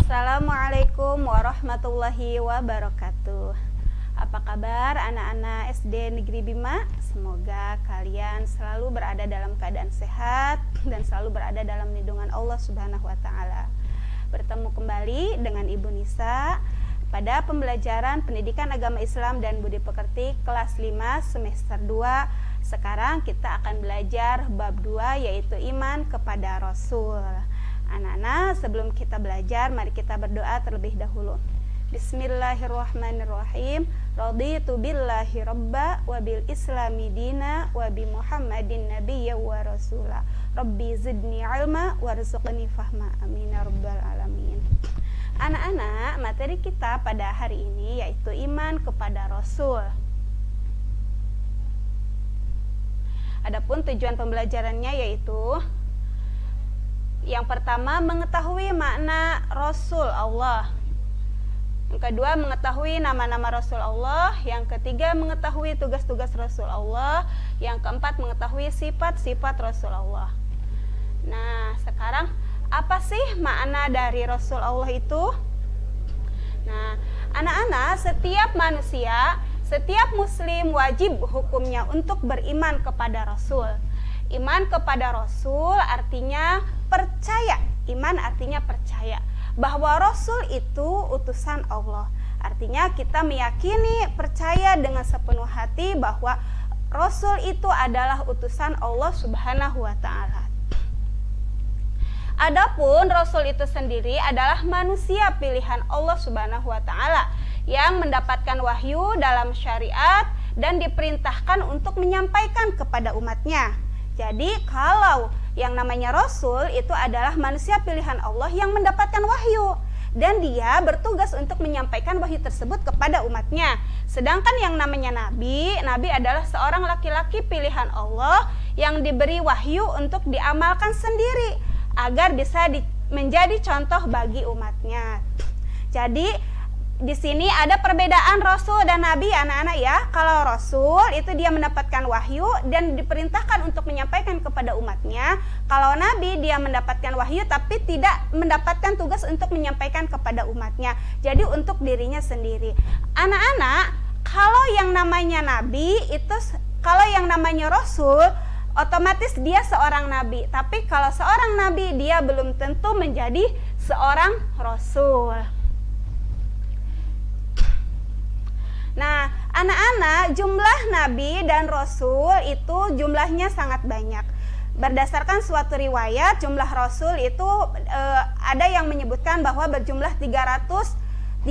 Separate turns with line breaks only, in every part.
Assalamualaikum warahmatullahi wabarakatuh. Apa kabar anak-anak SD Negeri Bima? Semoga kalian selalu berada dalam keadaan sehat dan selalu berada dalam lindungan Allah Subhanahu wa taala. Bertemu kembali dengan Ibu Nisa pada pembelajaran Pendidikan Agama Islam dan Budi Pekerti kelas 5 semester 2. Sekarang kita akan belajar bab 2, yaitu iman kepada Rasul. Anak-anak, sebelum kita belajar, mari kita berdoa terlebih dahulu. Bismillahirrahmanirrahim. Raditu billahi rabba wa bil islami dina wa bi Muhammadin nabiyya wa rasula. Rabbi zidni ilma warzuqni fahma. Amin ya rabbal alamin. Anak-anak, materi kita pada hari ini yaitu iman kepada Rasul. Adapun tujuan pembelajarannya yaitu yang pertama, mengetahui makna Rasul Allah. Yang kedua, mengetahui nama-nama Rasul Allah. Yang ketiga, mengetahui tugas-tugas Rasul Allah. Yang keempat, mengetahui sifat-sifat Rasul Allah. Nah, sekarang apa sih makna dari Rasul Allah itu? Nah, anak-anak, setiap manusia, setiap muslim wajib hukumnya untuk beriman kepada Rasul. Iman kepada Rasul artinya percaya. Iman artinya percaya bahwa Rasul itu utusan Allah. Artinya kita meyakini, percaya dengan sepenuh hati bahwa Rasul itu adalah utusan Allah Subhanahu wa taala. Adapun Rasul itu sendiri adalah manusia pilihan Allah Subhanahu wa taala yang mendapatkan wahyu dalam syariat dan diperintahkan untuk menyampaikan kepada umatnya. Jadi kalau yang namanya Rasul itu adalah manusia pilihan Allah yang mendapatkan wahyu, dan dia bertugas untuk menyampaikan wahyu tersebut kepada umatnya. Sedangkan yang namanya Nabi, Nabi adalah seorang laki-laki pilihan Allah yang diberi wahyu untuk diamalkan sendiri agar bisa menjadi contoh bagi umatnya. Jadi di sini ada perbedaan Rasul dan Nabi, anak-anak ya. Kalau Rasul itu dia mendapatkan wahyu dan diperintahkan untuk menyampaikan kepada umatnya. Kalau Nabi dia mendapatkan wahyu tapi tidak mendapatkan tugas untuk menyampaikan kepada umatnya. Jadi untuk dirinya sendiri. Anak-anak, kalau yang namanya Nabi itu, kalau yang namanya Rasul, otomatis dia seorang Nabi. Tapi kalau seorang Nabi dia belum tentu menjadi seorang Rasul. Nah, anak-anak, jumlah Nabi dan Rasul itu jumlahnya sangat banyak. Berdasarkan suatu riwayat, jumlah Rasul itu ada yang menyebutkan bahwa berjumlah 313.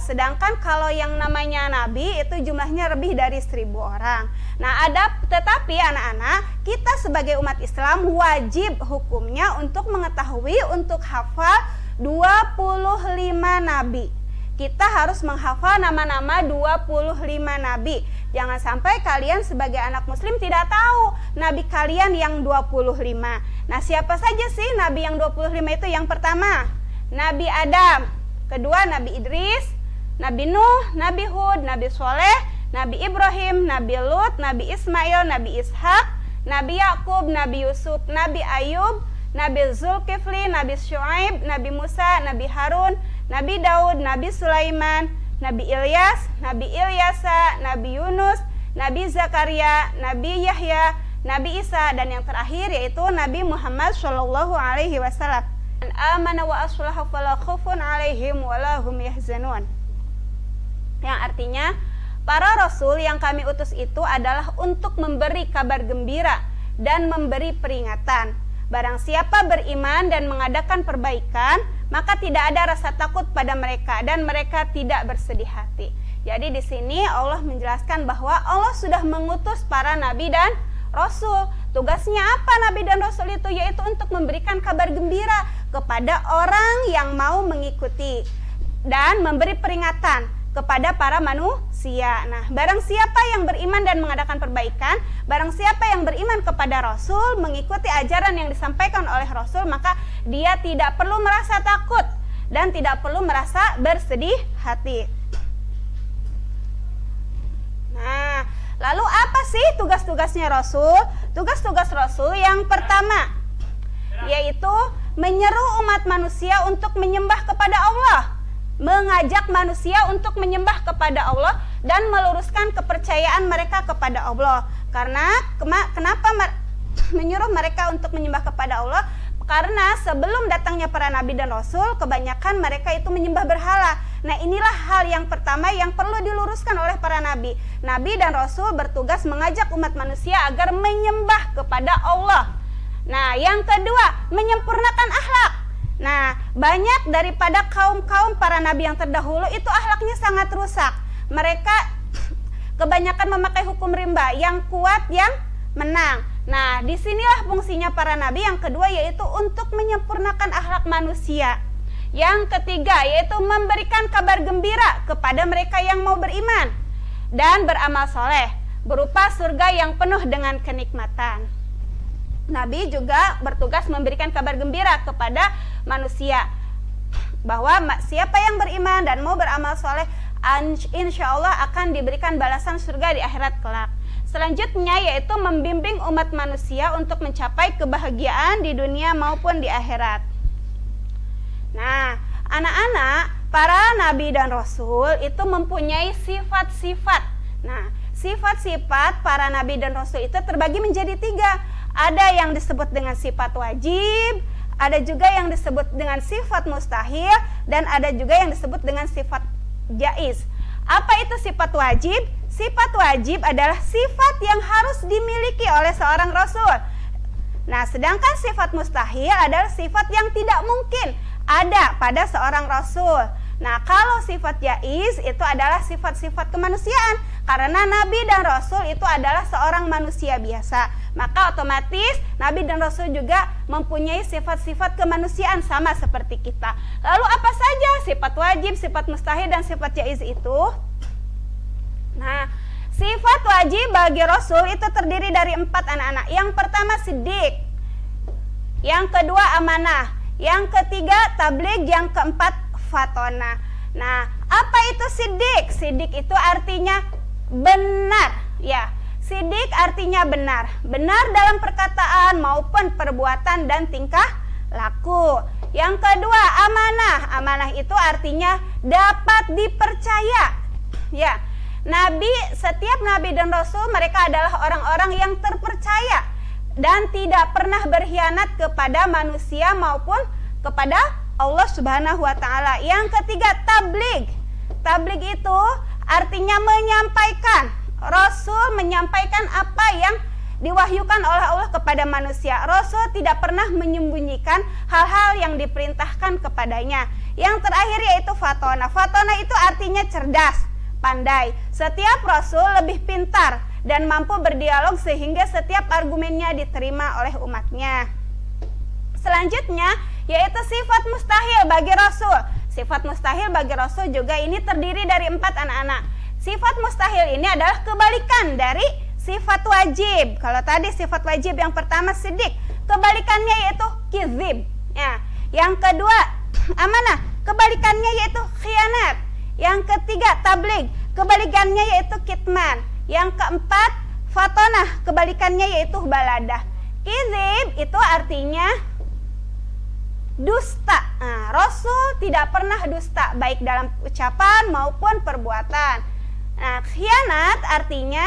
Sedangkan kalau yang namanya Nabi itu jumlahnya lebih dari 1000 orang. Nah, tetapi anak-anak, kita sebagai umat Islam wajib hukumnya untuk mengetahui, untuk hafal 25 Nabi. Kita harus menghafal nama-nama 25 Nabi. Jangan sampai kalian sebagai anak muslim tidak tahu Nabi kalian yang 25. Nah, siapa saja sih Nabi yang 25 itu? Yang pertama, Nabi Adam. Kedua, Nabi Idris, Nabi Nuh, Nabi Hud, Nabi Soleh, Nabi Ibrahim, Nabi Lut, Nabi Ismail, Nabi Ishak, Nabi Yakub, Nabi Yusuf, Nabi Ayub, Nabi Zulkifli, Nabi Syuaib, Nabi Musa, Nabi Harun, Nabi Daud, Nabi Sulaiman, Nabi Ilyas, Nabi Ilyasa, Nabi Yunus, Nabi Zakaria, Nabi Yahya, Nabi Isa, dan yang terakhir yaitu Nabi Muhammad Shallallahu Alaihi Wasallam. Amana wa aslaha fala khaufun alaihim wala hum yahzanun. Yang artinya para rasul yang kami utus itu adalah untuk memberi kabar gembira dan memberi peringatan. Barang siapa beriman dan mengadakan perbaikan, maka tidak ada rasa takut pada mereka dan mereka tidak bersedih hati. Jadi di sini Allah menjelaskan bahwa Allah sudah mengutus para nabi dan rasul. Tugasnya apa nabi dan rasul itu? Yaitu untuk memberikan kabar gembira kepada orang yang mau mengikuti dan memberi peringatan kepada para manusia. Nah, barang siapa yang beriman dan mengadakan perbaikan, barang siapa yang beriman kepada Rasul, mengikuti ajaran yang disampaikan oleh Rasul, maka dia tidak perlu merasa takut dan tidak perlu merasa bersedih hati. Nah, lalu apa sih tugas-tugasnya Rasul? Tugas-tugas Rasul yang pertama yaitu menyeru umat manusia untuk menyembah kepada Allah, mengajak manusia untuk menyembah kepada Allah dan meluruskan kepercayaan mereka kepada Allah. Karena kenapa menyuruh mereka untuk menyembah kepada Allah? Karena sebelum datangnya para nabi dan rasul, kebanyakan mereka itu menyembah berhala. Nah, inilah hal yang pertama yang perlu diluruskan oleh para nabi. Nabi dan rasul bertugas mengajak umat manusia agar menyembah kepada Allah. Nah, yang kedua, menyempurnakan akhlak. Nah, banyak daripada kaum-kaum para nabi yang terdahulu itu akhlaknya sangat rusak. Mereka kebanyakan memakai hukum rimba, yang kuat yang menang. Nah, disinilah fungsinya para nabi. Yang kedua yaitu untuk menyempurnakan akhlak manusia. Yang ketiga yaitu memberikan kabar gembira kepada mereka yang mau beriman dan beramal soleh berupa surga yang penuh dengan kenikmatan. Nabi juga bertugas memberikan kabar gembira kepada manusia bahwa siapa yang beriman dan mau beramal soleh, insya Allah akan diberikan balasan surga di akhirat kelak. Selanjutnya yaitu membimbing umat manusia untuk mencapai kebahagiaan di dunia maupun di akhirat. Nah, anak-anak, para nabi dan rasul itu mempunyai sifat-sifat. Nah, sifat-sifat para nabi dan rasul itu terbagi menjadi 3. Ada yang disebut dengan sifat wajib, ada juga yang disebut dengan sifat mustahil, dan ada juga yang disebut dengan sifat jaiz. Apa itu sifat wajib? Sifat wajib adalah sifat yang harus dimiliki oleh seorang rasul. Nah, sedangkan sifat mustahil adalah sifat yang tidak mungkin ada pada seorang rasul. Nah, kalau sifat jaiz itu adalah sifat-sifat kemanusiaan, karena nabi dan rasul itu adalah seorang manusia biasa. Maka otomatis nabi dan rasul juga mempunyai sifat-sifat kemanusiaan sama seperti kita. Lalu apa saja sifat wajib, sifat mustahil, dan sifat jaiz itu? Nah, sifat wajib bagi rasul itu terdiri dari 4 anak-anak. Yang pertama siddiq, yang kedua amanah, yang ketiga tabligh, yang keempat fatona. Nah, apa itu siddiq? Siddiq itu artinya benar, ya. Siddiq artinya benar, benar dalam perkataan maupun perbuatan dan tingkah laku. Yang kedua amanah, amanah itu artinya dapat dipercaya, ya. Setiap nabi dan rasul mereka adalah orang-orang yang terpercaya dan tidak pernah berkhianat kepada manusia maupun kepada Allah Subhanahu wa taala. Yang ketiga tabligh. Tabligh itu artinya menyampaikan. Rasul menyampaikan apa yang diwahyukan oleh Allah kepada manusia. Rasul tidak pernah menyembunyikan hal-hal yang diperintahkan kepadanya. Yang terakhir yaitu fatona. Fatona itu artinya cerdas, pandai. Setiap rasul lebih pintar dan mampu berdialog sehingga setiap argumennya diterima oleh umatnya. Selanjutnya yaitu sifat mustahil bagi rasul. Sifat mustahil bagi rasul juga ini terdiri dari 4 anak-anak. Sifat mustahil ini adalah kebalikan dari sifat wajib. Kalau tadi sifat wajib yang pertama siddiq, kebalikannya yaitu kizib. Ya. Yang kedua amanah, kebalikannya yaitu khianat. Yang ketiga tabligh, kebalikannya yaitu kitman. Yang keempat fatonah, kebalikannya yaitu baladah. Kizib itu artinya dusta. Nah, Rasul tidak pernah dusta baik dalam ucapan maupun perbuatan. Nah, khianat artinya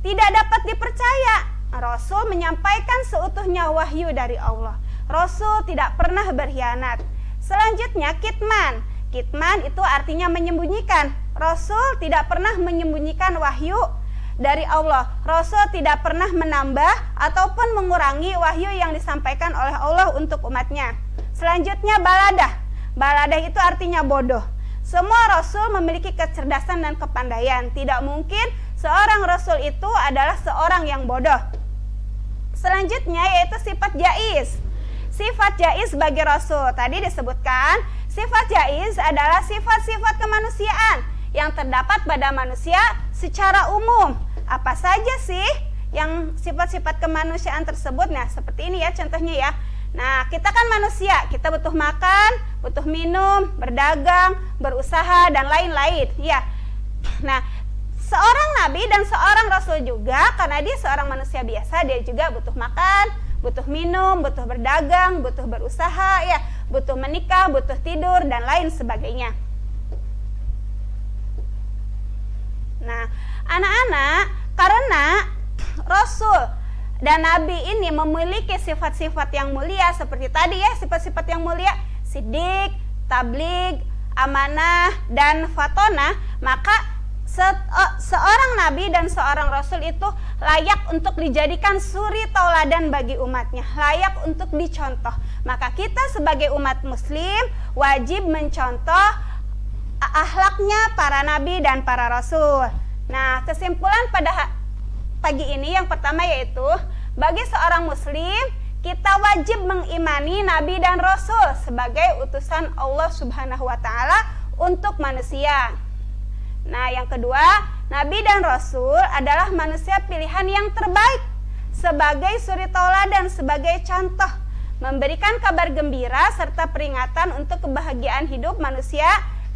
tidak dapat dipercaya. Rasul menyampaikan seutuhnya wahyu dari Allah. Rasul tidak pernah berkhianat. Selanjutnya kitman. Kitman itu artinya menyembunyikan. Rasul tidak pernah menyembunyikan wahyu dari Allah. Rasul tidak pernah menambah ataupun mengurangi wahyu yang disampaikan oleh Allah untuk umatnya. Selanjutnya baladah. Baladah itu artinya bodoh. Semua rasul memiliki kecerdasan dan kepandaian. Tidak mungkin seorang rasul itu adalah seorang yang bodoh. Selanjutnya yaitu sifat jaiz. Sifat jaiz bagi rasul tadi disebutkan, sifat jaiz adalah sifat-sifat kemanusiaan yang terdapat pada manusia secara umum. Apa saja sih yang sifat-sifat kemanusiaan tersebut? Nah, seperti ini ya contohnya ya. Nah, kita kan manusia, kita butuh makan, butuh minum, berdagang, berusaha, dan lain-lain. Ya. Nah, seorang nabi dan seorang rasul juga, karena dia seorang manusia biasa, dia juga butuh makan, butuh minum, butuh berdagang, butuh berusaha, ya, butuh menikah, butuh tidur, dan lain sebagainya. Nah, anak-anak, karena Rasul dan Nabi ini memiliki sifat-sifat yang mulia seperti tadi ya, sifat-sifat yang mulia, siddiq, tabligh, amanah, dan fatonah, maka seorang nabi dan seorang rasul itu layak untuk dijadikan suri tauladan bagi umatnya, layak untuk dicontoh. Maka kita sebagai umat muslim wajib mencontoh akhlaknya para nabi dan para rasul. Nah, kesimpulan pada pagi ini yang pertama yaitu, bagi seorang muslim kita wajib mengimani nabi dan rasul sebagai utusan Allah Subhanahu wa taala untuk manusia. Nah, yang kedua, nabi dan rasul adalah manusia pilihan yang terbaik sebagai suri tauladan, sebagai contoh, memberikan kabar gembira serta peringatan untuk kebahagiaan hidup manusia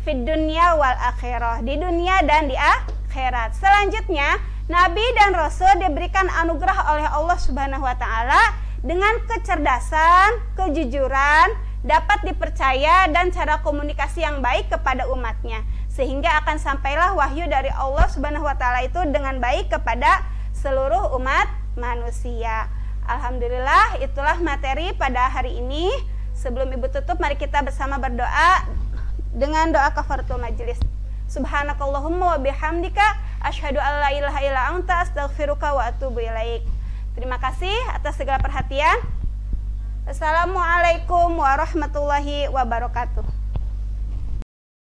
fid dunya wal akhirah, di dunia dan di akhirat. Selanjutnya, nabi dan rasul diberikan anugerah oleh Allah Subhanahu wa taala dengan kecerdasan, kejujuran, dapat dipercaya, dan cara komunikasi yang baik kepada umatnya, sehingga akan sampailah wahyu dari Allah Subhanahu wa taala itu dengan baik kepada seluruh umat manusia. Alhamdulillah, itulah materi pada hari ini. Sebelum Ibu tutup, mari kita bersama berdoa dengan doa kafaratul majelis. Subhanakallahumma wa bihamdika asyhadu an la ilaha illa anta astaghfiruka wa atubu ilaik. Terima kasih atas segala perhatian. Assalamualaikum warahmatullahi wabarakatuh.